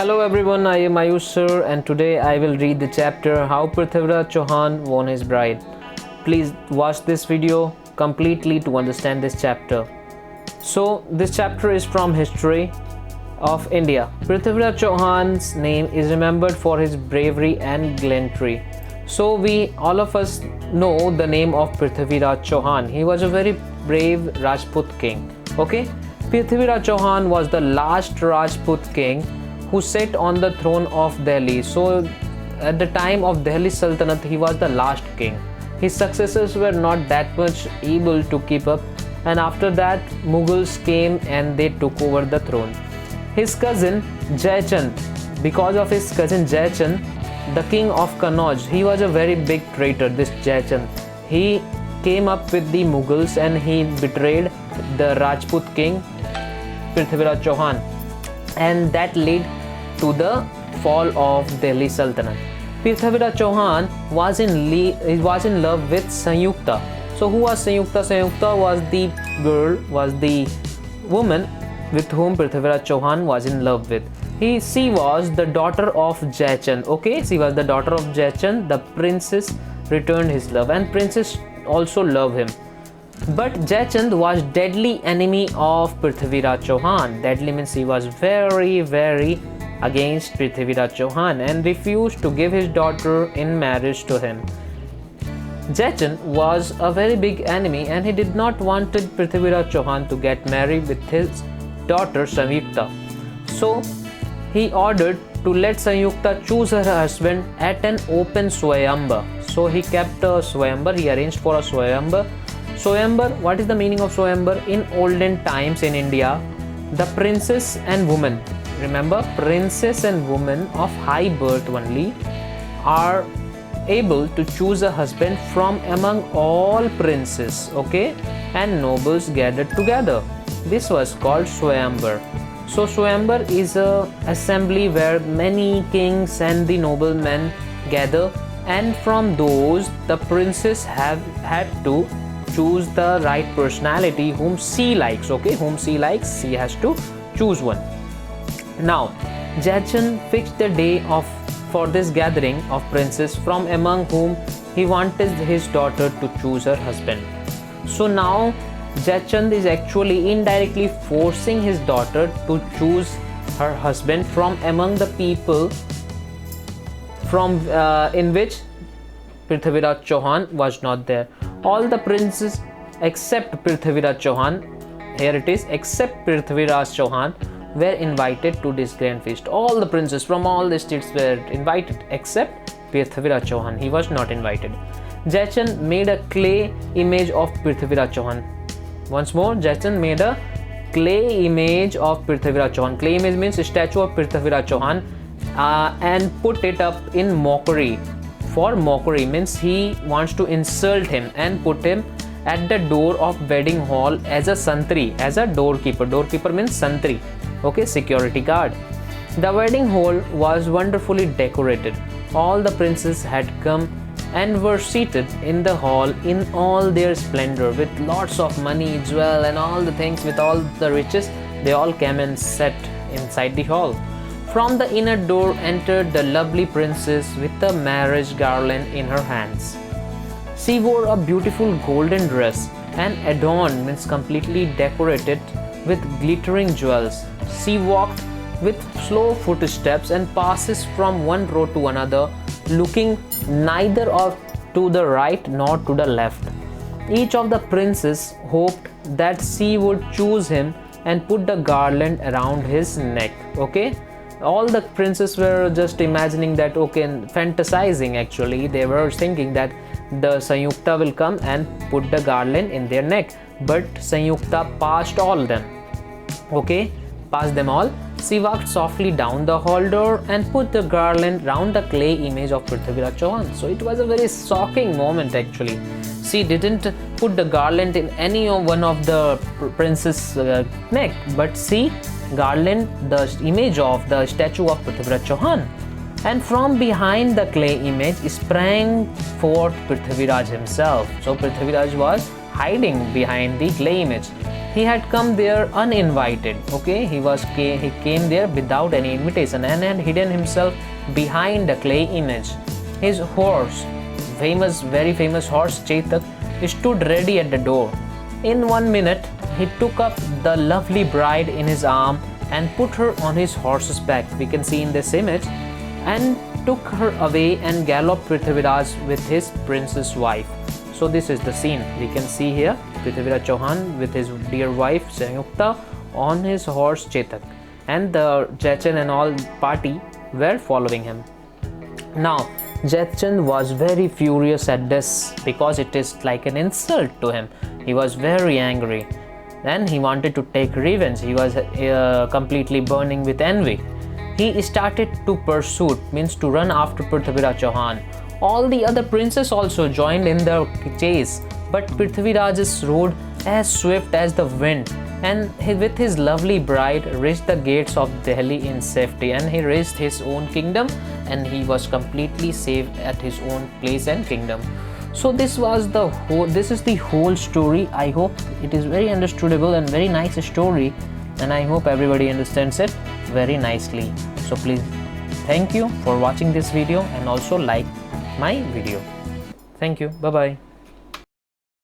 Hello everyone, I am Ayush sir, and today I will read the chapter How Prithviraj Chauhan Won His Bride. Please watch this video completely to understand this chapter. So this chapter is from history of India. Prithviraj Chauhan's name is remembered for his bravery and gallantry. So all of us know the name of Prithviraj Chauhan. He was a very brave Rajput king. Okay, Prithviraj Chauhan was the last Rajput king who sat on the throne of Delhi. So at the time of Delhi Sultanate, he was the last king. His successors were not that much able to keep up, and after that Mughals came and they took over the throne. His cousin Jaichand, because of his cousin Jaichand, the king of Kannauj, he was a very big traitor, this Jaichand. He came up with the Mughals and he betrayed the Rajput king Prithviraj Chauhan, and that led to the fall of Delhi Sultanate. Prithviraj Chauhan was in love with Sanyukta. So who was Sanyukta? Sanyukta was the woman with whom Prithviraj Chauhan was in love with. She was the daughter of Jaichand. Okay, she was the daughter of Jaichand. The princess returned his love, and princess also loved him. But Jaichand was deadly enemy of Prithviraj Chauhan. Deadly means he was very against Prithviraj Chauhan and refused to give his daughter in marriage to him. Jaichand was a very big enemy and he did not want Prithviraj Chauhan to get married with his daughter Sanyukta. So he ordered to let Sanyukta choose her husband at an open swamvar. So he kept a swamvar, he arranged for a swamvar. Swamvar, what is the meaning of swamvar? In olden times in India, the princess and woman, remember, princess and woman of high birth only are able to choose a husband from among all princes, okay, and nobles gathered together. This was called swamvar. So swamvar is a assembly where many kings and the noblemen gather, and from those the princess had to choose the right personality whom she likes. Okay, whom she likes, she has to choose one. Now Jaichand fixed the day for this gathering of princes from among whom he wanted his daughter to choose her husband. So now Jaichand is actually indirectly forcing his daughter to choose her husband from among the people in which Prithviraj Chauhan was not there. All the princes except Prithviraj Chauhan, here it is, except Prithviraj Chauhan, were invited to this grand feast. All the princes from all the states were invited except Prithviraj Chauhan. He was not invited. Jaichand made a clay image of Prithviraj Chauhan. Once more, Jaichand made a clay image of Prithviraj Chauhan. Clay image means a statue of Prithviraj Chauhan, and put it up in mockery. For mockery means he wants to insult him, and put him at the door of wedding hall as a santri, as a doorkeeper. Doorkeeper means santri, okay, security guard. The wedding hall was wonderfully decorated. All the princes had come and were seated in the hall in all their splendor, with lots of money, jewel and all the things, with all the riches. They all came and sat inside the hall. From the inner door entered the lovely princess with a marriage garland in her hands. She wore a beautiful golden dress and adorned, means completely decorated, with glittering jewels. She walked with slow footsteps and passes from one row to another, looking neither to the right nor to the left. Each of the princes hoped that she would choose him and put the garland around his neck. Okay, all the princes were just imagining that, okay, and fantasizing actually. They were thinking that the Sanyukta will come and put the garland in their neck, but Sanyukta passed all them. Okay, passed them all. She walked softly down the hall door and put the garland round the clay image of Prithviraj Chauhan. So it was a very shocking moment actually. She didn't put the garland in any one of the prince's neck, but she garland the image of the statue of Prithviraj Chauhan. And from behind the clay image sprang forth Prithviraj himself. So Prithviraj was hiding behind the clay image. he had come there uninvited. Okay, he came there without any invitation and had hidden himself behind a clay image. His horse, very famous horse Chetak, stood ready at the door. In 1 minute, he took up the lovely bride in his arm and put her on his horse's back. We can see in this image, and took her away and galloped Prithviraj with his princess wife. So this is the scene. We can see here Prithviraj Chauhan with his dear wife Sanyukta on his horse Chetak, and the Jaichand and all party were following him. Now Jaichand was very furious at this because it is like an insult to him. He was very angry and he wanted to take revenge. He was completely burning with envy. He started to pursue, means to run after Prithviraj Chauhan. All the other princes also joined in the chase, but Prithviraj rode as swift as the wind, and he, with his lovely bride, reached the gates of Delhi in safety, and he reached his own kingdom, and he was completely safe at his own place and kingdom. So this is the whole story. I hope it is very understandable and very nice story, and I hope everybody understands it very nicely. So please, thank you for watching this video and also like my video. Thank you. Bye bye.